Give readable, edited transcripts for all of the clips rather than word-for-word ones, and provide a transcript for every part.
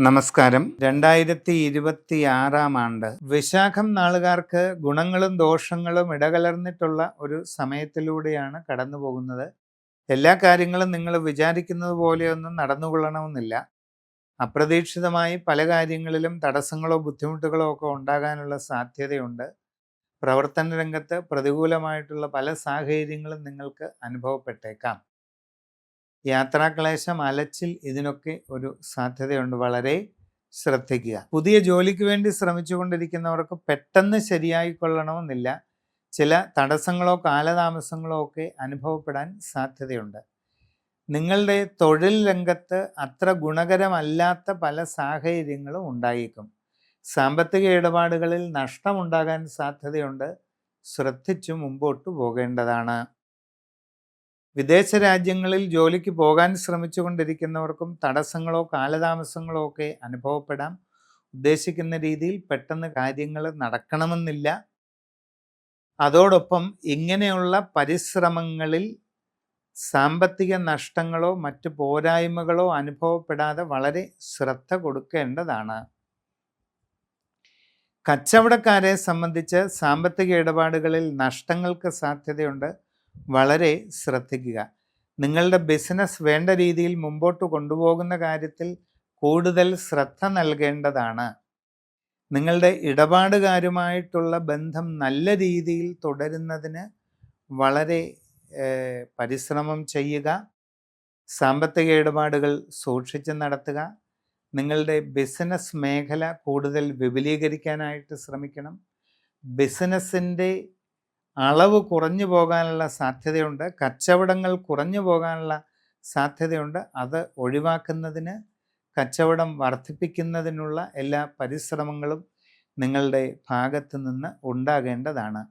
നമസ്കാരം. 2026 വിശാഖം നാളുകാർക്ക് ഗുണങ്ങളും ദോഷങ്ങളും ഇടകലർന്നിട്ടുള്ള ഒരു സമയത്തിലൂടെയാണ് കടന്നു പോകുന്നത്. എല്ലാ കാര്യങ്ങളും നിങ്ങൾ വിചാരിക്കുന്നത് പോലെയൊന്നും നടന്നുകൊള്ളണമെന്നില്ല. അപ്രതീക്ഷിതമായി പല കാര്യങ്ങളിലും തടസ്സങ്ങളോ ബുദ്ധിമുട്ടുകളോ ഒക്കെ ഉണ്ടാകാനുള്ള സാധ്യതയുണ്ട്. പ്രവർത്തന രംഗത്ത് പ്രതികൂലമായിട്ടുള്ള പല സാഹചര്യങ്ങളും നിങ്ങൾക്ക് അനുഭവപ്പെട്ടേക്കാം. യാത്രാക്ലേശം, അലച്ചിൽ, ഇതിനൊക്കെ ഒരു സാധ്യതയുണ്ട്. വളരെ ശ്രദ്ധിക്കുക. പുതിയ ജോലിക്ക് വേണ്ടി ശ്രമിച്ചുകൊണ്ടിരിക്കുന്നവർക്ക് പെട്ടെന്ന് ശരിയായിക്കൊള്ളണമെന്നില്ല. ചില തടസ്സങ്ങളോ കാലതാമസങ്ങളോ ഒക്കെ അനുഭവപ്പെടാൻ സാധ്യതയുണ്ട്. നിങ്ങളുടെ തൊഴിൽ രംഗത്ത് അത്ര ഗുണകരമല്ലാത്ത പല സാഹചര്യങ്ങളും ഉണ്ടായേക്കും. സാമ്പത്തിക ഇടപാടുകളിൽ നഷ്ടമുണ്ടാകാൻ സാധ്യതയുണ്ട്. ശ്രദ്ധിച്ചു മുമ്പോട്ട് പോകേണ്ടതാണ്. വിദേശ രാജ്യങ്ങളിൽ ജോലിക്ക് പോകാൻ ശ്രമിച്ചുകൊണ്ടിരിക്കുന്നവർക്കും തടസ്സങ്ങളോ കാലതാമസങ്ങളോ ഒക്കെ അനുഭവപ്പെടാം. ഉദ്ദേശിക്കുന്ന രീതിയിൽ പെട്ടെന്ന് കാര്യങ്ങൾ നടക്കണമെന്നില്ല. അതോടൊപ്പം ഇങ്ങനെയുള്ള പരിശ്രമങ്ങളിൽ സാമ്പത്തിക നഷ്ടങ്ങളോ മറ്റ് പോരായ്മകളോ അനുഭവപ്പെടാതെ വളരെ ശ്രദ്ധ കൊടുക്കേണ്ടതാണ്. കച്ചവടക്കാരെ സംബന്ധിച്ച് സാമ്പത്തിക ഇടപാടുകളിൽ നഷ്ടങ്ങൾക്ക് സാധ്യതയുണ്ട്. വളരെ ശ്രദ്ധിക്കുക. നിങ്ങളുടെ ബിസിനസ് വേണ്ട രീതിയിൽ മുമ്പോട്ട് കൊണ്ടുപോകുന്ന കാര്യത്തിൽ കൂടുതൽ ശ്രദ്ധ നൽകേണ്ടതാണ്. നിങ്ങളുടെ ഇടപാടുകാരുമായിട്ടുള്ള ബന്ധം നല്ല രീതിയിൽ തുടരുന്നതിന് വളരെ പരിശ്രമം ചെയ്യുക. സാമ്പത്തിക ഇടപാടുകൾ സൂക്ഷിച്ച് നടത്തുക. നിങ്ങളുടെ ബിസിനസ് മേഖല കൂടുതൽ വിപുലീകരിക്കാനായിട്ട് ശ്രമിക്കണം. ബിസിനസ്സിൻ്റെ അളവ് കുറഞ്ഞു പോകാനുള്ള സാധ്യതയുണ്ട്. കച്ചവടങ്ങൾ കുറഞ്ഞു പോകാനുള്ള സാധ്യതയുണ്ട്. അത് ഒഴിവാക്കുന്നതിന്, കച്ചവടം വർദ്ധിപ്പിക്കുന്നതിനുള്ള എല്ലാ പരിശ്രമങ്ങളും നിങ്ങളുടെ ഭാഗത്ത് നിന്ന് ഉണ്ടാകേണ്ടതാണ്.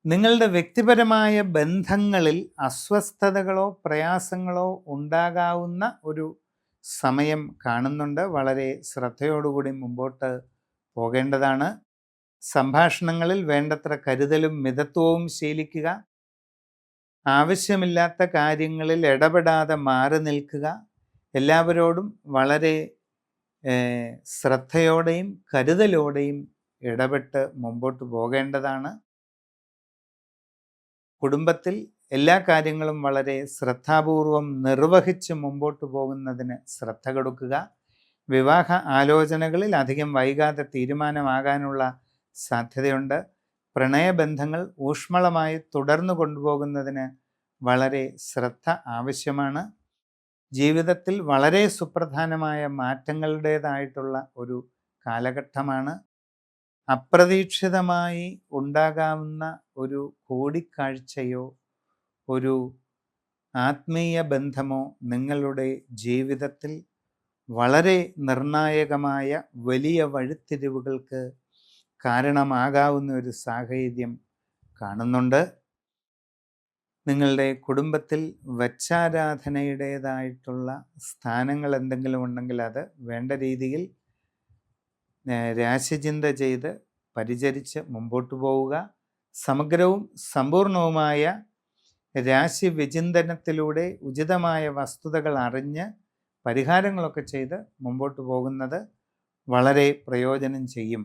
നിങ്ങളുടെ വ്യക്തിപരമായ ബന്ധങ്ങളിൽ അസ്വസ്ഥതകളോ പ്രയാസങ്ങളോ ഉണ്ടാകാവുന്ന ഒരു സമയം കാണുന്നുണ്ട്. വളരെ ശ്രദ്ധയോടുകൂടി മുമ്പോട്ട് പോകേണ്ടതാണ്. സംഭാഷണങ്ങളിൽ വേണ്ടത്ര കരുതലും മിതത്വവും ശീലിക്കുക. ആവശ്യമില്ലാത്ത കാര്യങ്ങളിൽ ഇടപെടാതെ മാറി നിൽക്കുക. എല്ലാവരോടും വളരെ ശ്രദ്ധയോടെയും കരുതലോടെയും ഇടപെട്ട് മുമ്പോട്ട് പോകേണ്ടതാണ്. കുടുംബത്തിൽ എല്ലാ കാര്യങ്ങളും വളരെ ശ്രദ്ധാപൂർവം നിർവഹിച്ച് മുമ്പോട്ട് പോകുന്നതിന് ശ്രദ്ധ കൊടുക്കുക. വിവാഹ ആലോചനകളിൽ അധികം വൈകാതെ തീരുമാനമാകാനുള്ള സാധ്യതയുണ്ട്. പ്രണയബന്ധങ്ങൾ ഊഷ്മളമായി തുടർന്നു കൊണ്ടുപോകുന്നതിന് വളരെ ശ്രദ്ധ ആവശ്യമാണ്. ജീവിതത്തിൽ വളരെ സുപ്രധാനമായ മാറ്റങ്ങളുടേതായിട്ടുള്ള ഒരു കാലഘട്ടമാണ്. അപ്രതീക്ഷിതമായി ഉണ്ടാകാവുന്ന ഒരു കൂടിക്കാഴ്ചയോ ഒരു ആത്മീയ ബന്ധമോ നിങ്ങളുടെ ജീവിതത്തിൽ വളരെ നിർണായകമായ വലിയ വഴിത്തിരിവുകൾക്ക് കാരണമാകാവുന്ന ഒരു സാഹചര്യം കാണുന്നുണ്ട്. നിങ്ങളുടെ കുടുംബത്തിൽ വച്ചാരാധനയുടേതായിട്ടുള്ള സ്ഥാനങ്ങൾ എന്തെങ്കിലും ഉണ്ടെങ്കിൽ അത് വേണ്ട രീതിയിൽ രാശിചിന്ത ചെയ്ത് പരിചരിച്ച് മുമ്പോട്ട് പോവുക. സമഗ്രവും സമ്പൂർണവുമായ രാശി വിചിന്തനത്തിലൂടെ ഉചിതമായ വസ്തുതകൾ അറിഞ്ഞ് പരിഹാരങ്ങളൊക്കെ ചെയ്ത് മുമ്പോട്ട് പോകുന്നത് വളരെ പ്രയോജനം ചെയ്യും.